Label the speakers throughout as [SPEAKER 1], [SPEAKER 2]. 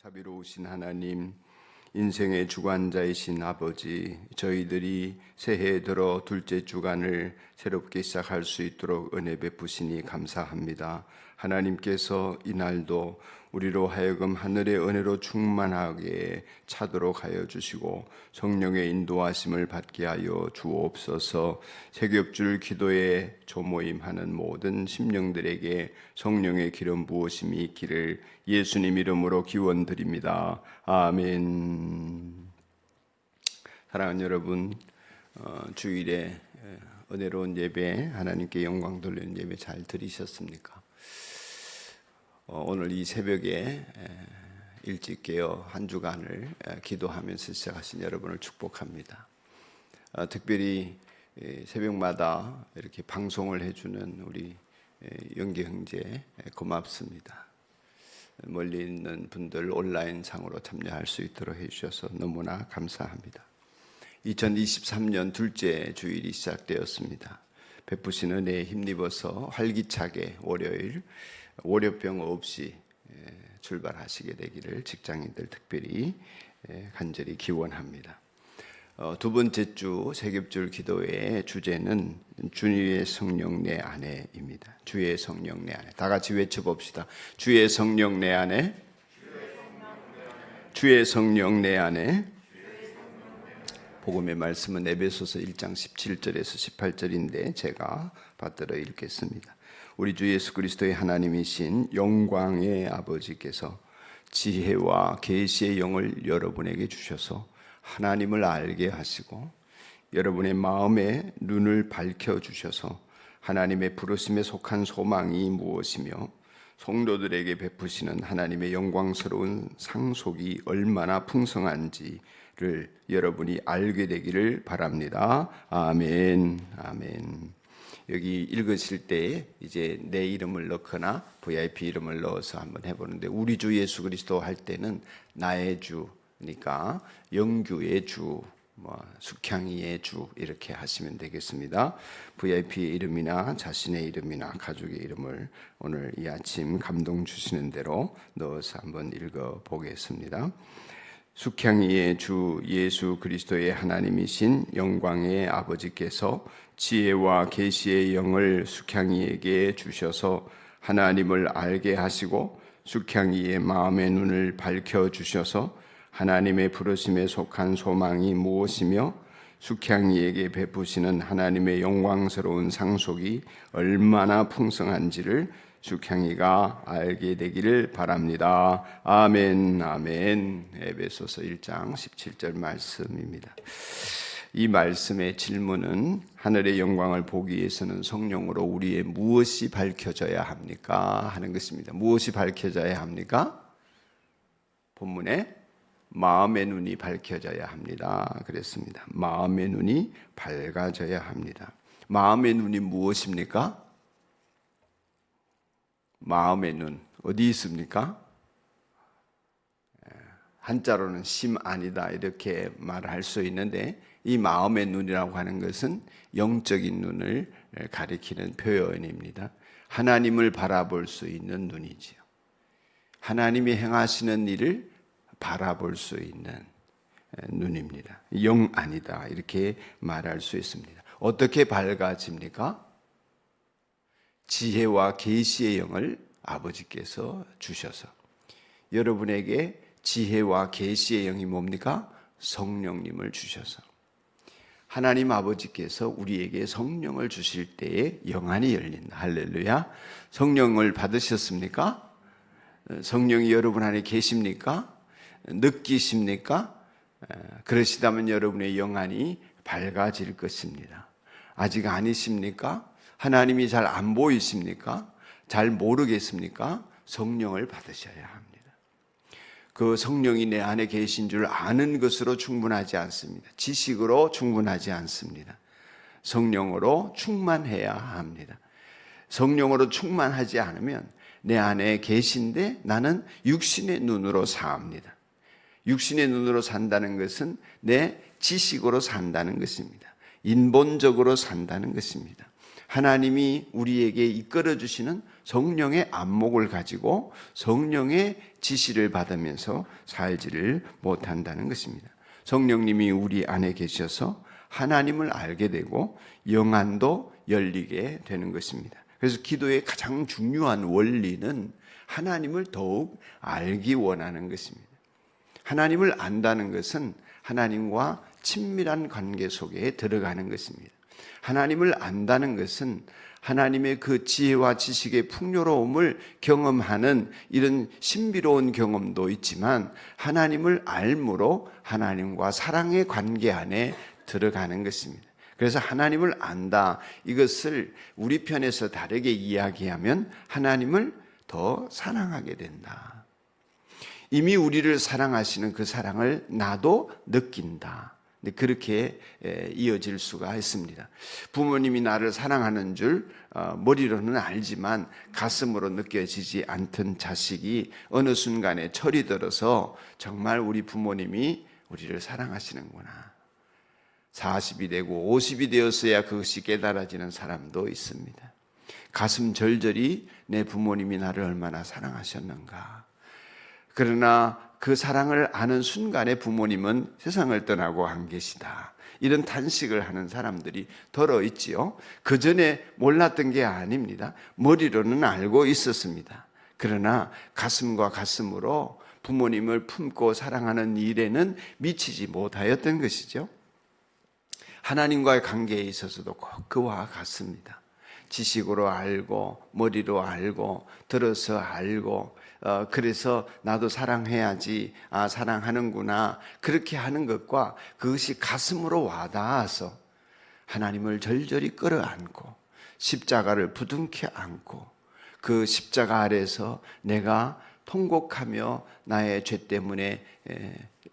[SPEAKER 1] 자비로우신 하나님, 인생의 주관자이신 아버지, 저희들이 새해 들어 둘째 주간을 새롭게 시작할 수 있도록 은혜 베푸시니 감사합니다. 하나님께서 이날도 우리로 하여금 하늘의 은혜로 충만하게 차도록 하여 주시고 성령의 인도하심을 받게 하여 주옵소서. 새겹줄 기도에 조모임하는 모든 심령들에게 성령의 기름 부으심이 있기를 예수님 이름으로 기원드립니다. 아멘. 사랑하는 여러분, 주일에 은혜로운 예배, 하나님께 영광 돌리는 예배 잘 들으셨습니까? 오늘 이 새벽에 일찍 깨어 한 주간을 기도하면서 시작하신 여러분을 축복합니다. 특별히 새벽마다 이렇게 방송을 해주는 우리 영기 형제 고맙습니다. 멀리 있는 분들 온라인 상으로 참여할 수 있도록 해주셔서 너무나 감사합니다. 2023년 둘째 주일이 시작되었습니다. 베푸신 은혜에 힘입어서 활기차게 월요일 월요병 없이 출발하시게 되기를 직장인들 특별히 간절히 기원합니다. 두 번째 주 새겹줄 기도의 주제는 주의 성령 내 안에입니다. 주의 성령 내 안에. 다 같이 외쳐봅시다. 주의 성령 내 안에. 주의 성령 내 안에. 복음의 말씀은 에베소서 1장 17절에서 18절인데 제가 받들어 읽겠습니다. 우리 주 예수 그리스도의 하나님이신 영광의 아버지께서 지혜와 계시의 영을 여러분에게 주셔서 하나님을 알게 하시고 여러분의 마음의 눈을 밝혀주셔서 하나님의 부르심에 속한 소망이 무엇이며 성도들에게 베푸시는 하나님의 영광스러운 상속이 얼마나 풍성한지를 여러분이 알게 되기를 바랍니다. 아멘. 아멘. 여기 읽으실 때 이제 내 이름을 넣거나 VIP 이름을 넣어서 한번 해보는데 우리 주 예수 그리스도 할 때는 나의 주니까 영규의 주, 숙향이의 주 이렇게 하시면 되겠습니다. VIP의 이름이나 자신의 이름이나 가족의 이름을 오늘 이 아침 감동 주시는 대로 넣어서 한번 읽어보겠습니다. 숙향이의 주 예수 그리스도의 하나님이신 영광의 아버지께서 지혜와 계시의 영을 숙향이에게 주셔서 하나님을 알게 하시고 숙향이의 마음의 눈을 밝혀주셔서 하나님의 부르심에 속한 소망이 무엇이며 숙향이에게 베푸시는 하나님의 영광스러운 상속이 얼마나 풍성한지를 숙향이가 알게 되기를 바랍니다. 아멘. 아멘. 에베소서 1장 17절 말씀입니다. 이 말씀의 질문은 하늘의 영광을 보기 위해서는 성령으로 우리의 무엇이 밝혀져야 합니까? 하는 것입니다. 무엇이 밝혀져야 합니까? 본문에 마음의 눈이 밝혀져야 합니다. 그랬습니다. 마음의 눈이 밝아져야 합니다. 마음의 눈이 무엇입니까? 마음의 눈 어디 있습니까? 한자로는 심 아니다 이렇게 말할 수 있는데 이 마음의 눈이라고 하는 것은 영적인 눈을 가리키는 표현입니다. 하나님을 바라볼 수 있는 눈이지요. 하나님이 행하시는 일을 바라볼 수 있는 눈입니다. 영 아니다 이렇게 말할 수 있습니다. 어떻게 밝아집니까? 지혜와 계시의 영을 아버지께서 주셔서 여러분에게 지혜와 계시의 영이 뭡니까? 성령님을 주셔서 하나님 아버지께서 우리에게 성령을 주실 때에 영안이 열린다. 할렐루야. 성령을 받으셨습니까? 성령이 여러분 안에 계십니까? 느끼십니까? 그러시다면 여러분의 영안이 밝아질 것입니다. 아직 아니십니까? 하나님이 잘 안 보이십니까? 잘 모르겠습니까? 성령을 받으셔야 합니다. 그 성령이 내 안에 계신 줄 아는 것으로 충분하지 않습니다. 지식으로 충분하지 않습니다. 성령으로 충만해야 합니다. 성령으로 충만하지 않으면 내 안에 계신데 나는 육신의 눈으로 삽니다. 육신의 눈으로 산다는 것은 내 지식으로 산다는 것입니다. 인본적으로 산다는 것입니다. 하나님이 우리에게 이끌어 주시는 성령의 안목을 가지고 성령의 지시를 받으면서 살지를 못한다는 것입니다. 성령님이 우리 안에 계셔서 하나님을 알게 되고 영안도 열리게 되는 것입니다. 그래서 기도의 가장 중요한 원리는 하나님을 더욱 알기 원하는 것입니다. 하나님을 안다는 것은 하나님과 친밀한 관계 속에 들어가는 것입니다. 하나님을 안다는 것은 하나님의 그 지혜와 지식의 풍요로움을 경험하는 이런 신비로운 경험도 있지만 하나님을 알므로 하나님과 사랑의 관계 안에 들어가는 것입니다. 그래서 하나님을 안다, 이것을 우리 편에서 다르게 이야기하면 하나님을 더 사랑하게 된다. 이미 우리를 사랑하시는 그 사랑을 나도 느낀다. 그렇게 이어질 수가 있습니다. 부모님이 나를 사랑하는 줄 머리로는 알지만 가슴으로 느껴지지 않던 자식이 어느 순간에 철이 들어서 정말 우리 부모님이 우리를 사랑하시는구나, 40이 되고 50이 되었어야 그것이 깨달아지는 사람도 있습니다. 가슴 절절히 내 부모님이 나를 얼마나 사랑하셨는가. 그러나 그 사랑을 아는 순간에 부모님은 세상을 떠나고 안 계시다, 이런 탄식을 하는 사람들이 덜어 있지요. 그 전에 몰랐던 게 아닙니다. 머리로는 알고 있었습니다. 그러나 가슴과 가슴으로 부모님을 품고 사랑하는 일에는 미치지 못하였던 것이죠. 하나님과의 관계에 있어서도 꼭 그와 같습니다. 지식으로 알고 머리로 알고 들어서 알고 그래서 나도 사랑해야지, 사랑하는구나, 그렇게 하는 것과 그것이 가슴으로 와닿아서 하나님을 절절히 끌어안고 십자가를 부둥켜 안고 그 십자가 아래서 내가 통곡하며 나의 죄 때문에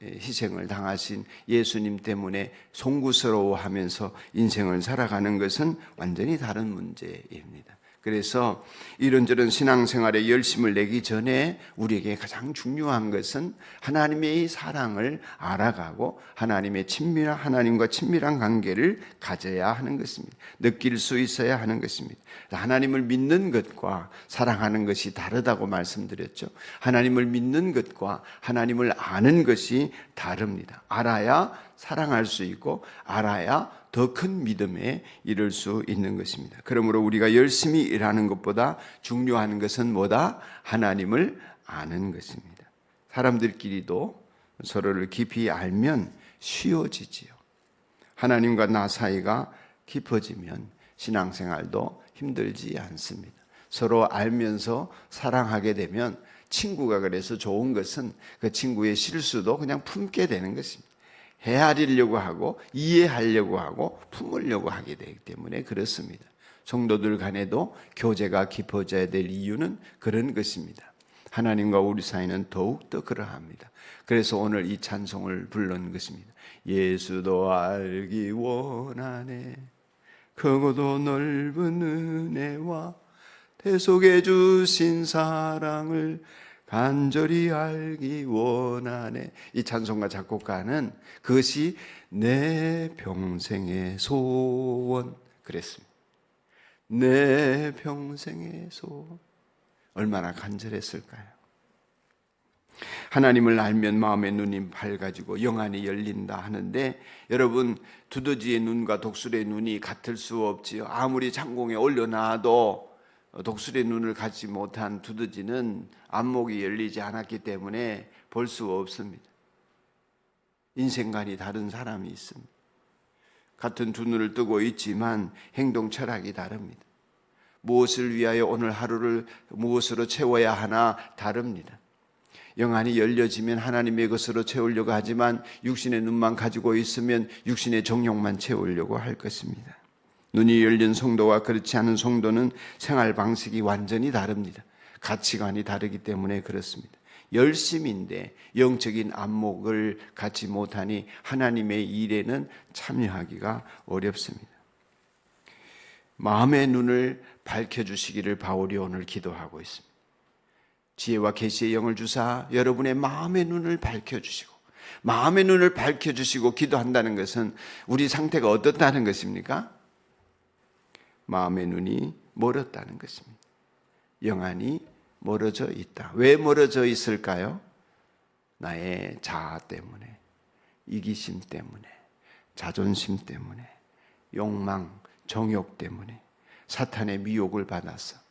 [SPEAKER 1] 희생을 당하신 예수님 때문에 송구스러워하면서 인생을 살아가는 것은 완전히 다른 문제입니다. 그래서 이런저런 신앙생활에 열심을 내기 전에 우리에게 가장 중요한 것은 하나님의 사랑을 알아가고 하나님과 친밀한 관계를 가져야 하는 것입니다. 느낄 수 있어야 하는 것입니다. 하나님을 믿는 것과 사랑하는 것이 다르다고 말씀드렸죠. 하나님을 믿는 것과 하나님을 아는 것이 다릅니다. 알아야 사랑할 수 있고 알아야 더 큰 믿음에 이를 수 있는 것입니다. 그러므로 우리가 열심히 일하는 것보다 중요한 것은 뭐다? 하나님을 아는 것입니다. 사람들끼리도 서로를 깊이 알면 쉬워지지요. 하나님과 나 사이가 깊어지면 신앙생활도 힘들지 않습니다. 서로 알면서 사랑하게 되면 친구가 그래서 좋은 것은 그 친구의 실수도 그냥 품게 되는 것입니다. 헤아리려고 하고 이해하려고 하고 품으려고 하게 되기 때문에 그렇습니다. 성도들 간에도 교제가 깊어져야 될 이유는 그런 것입니다. 하나님과 우리 사이는 더욱더 그러합니다. 그래서 오늘 이 찬송을 부른 것입니다. 예수도 알기 원하네, 크고도 넓은 은혜와 대속해 주신 사랑을 간절히 알기 원하네. 이 찬송가 작곡가는 그것이 내 평생의 소원 그랬습니다. 내 평생의 소원. 얼마나 간절했을까요? 하나님을 알면 마음의 눈이 밝아지고 영안이 열린다 하는데, 여러분, 두더지의 눈과 독수리의 눈이 같을 수 없지요. 아무리 장공에 올려놔도 독수리의 눈을 갖지 못한 두더지는 안목이 열리지 않았기 때문에 볼 수 없습니다. 인생관이 다른 사람이 있습니다. 같은 두 눈을 뜨고 있지만 행동 철학이 다릅니다. 무엇을 위하여 오늘 하루를 무엇으로 채워야 하나 다릅니다. 영안이 열려지면 하나님의 것으로 채우려고 하지만 육신의 눈만 가지고 있으면 육신의 정욕만 채우려고 할 것입니다. 눈이 열린 성도와 그렇지 않은 성도는 생활 방식이 완전히 다릅니다. 가치관이 다르기 때문에 그렇습니다. 열심인데 영적인 안목을 갖지 못하니 하나님의 일에는 참여하기가 어렵습니다. 마음의 눈을 밝혀주시기를 바울이 오늘 기도하고 있습니다. 지혜와 계시의 영을 주사 여러분의 마음의 눈을 밝혀주시고, 마음의 눈을 밝혀주시고 기도한다는 것은 우리 상태가 어떻다는 것입니까? 마음의 눈이 멀었다는 것입니다. 영안이 멀어져 있다. 왜 멀어져 있을까요? 나의 자아 때문에, 이기심 때문에, 자존심 때문에, 욕망, 정욕 때문에, 사탄의 미혹을 받아서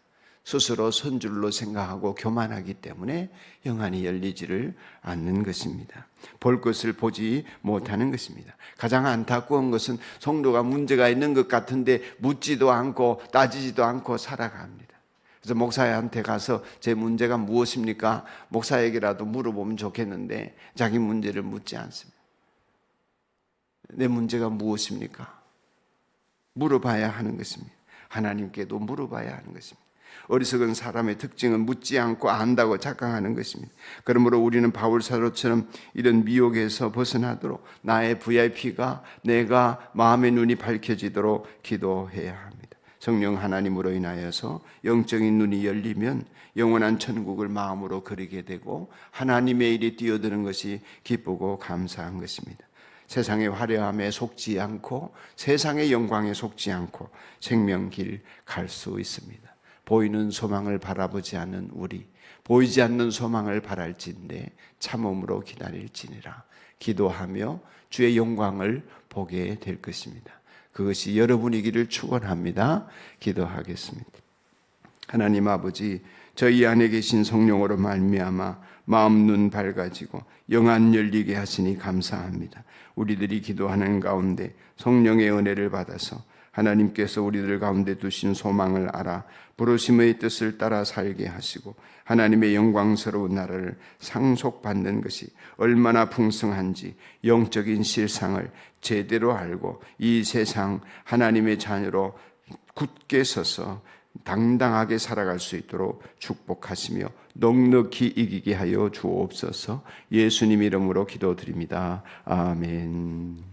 [SPEAKER 1] 스스로 선줄로 생각하고 교만하기 때문에 영안이 열리지를 않는 것입니다. 볼 것을 보지 못하는 것입니다. 가장 안타까운 것은 성도가 문제가 있는 것 같은데 묻지도 않고 따지지도 않고 살아갑니다. 그래서 목사한테 가서 제 문제가 무엇입니까? 목사에게라도 물어보면 좋겠는데 자기 문제를 묻지 않습니다. 내 문제가 무엇입니까? 물어봐야 하는 것입니다. 하나님께도 물어봐야 하는 것입니다. 어리석은 사람의 특징은 묻지 않고 안다고 착각하는 것입니다. 그러므로 우리는 바울 사도처럼 이런 미혹에서 벗어나도록 나의 VIP가 내가 마음의 눈이 밝혀지도록 기도해야 합니다. 성령 하나님으로 인하여서 영적인 눈이 열리면 영원한 천국을 마음으로 그리게 되고 하나님의 일이 뛰어드는 것이 기쁘고 감사한 것입니다. 세상의 화려함에 속지 않고 세상의 영광에 속지 않고 생명길 갈 수 있습니다. 보이는 소망을 바라보지 않는 우리, 보이지 않는 소망을 바랄진대 참음으로 기다릴지니라. 기도하며 주의 영광을 보게 될 것입니다. 그것이 여러분이기를 축원합니다. 기도하겠습니다. 하나님 아버지, 저희 안에 계신 성령으로 말미암아 마음 눈 밝아지고 영안 열리게 하시니 감사합니다. 우리들이 기도하는 가운데 성령의 은혜를 받아서 하나님께서 우리들 가운데 두신 소망을 알아 부르심의 뜻을 따라 살게 하시고 하나님의 영광스러운 나라를 상속받는 것이 얼마나 풍성한지 영적인 실상을 제대로 알고 이 세상 하나님의 자녀로 굳게 서서 당당하게 살아갈 수 있도록 축복하시며 넉넉히 이기게 하여 주옵소서. 예수님 이름으로 기도드립니다. 아멘.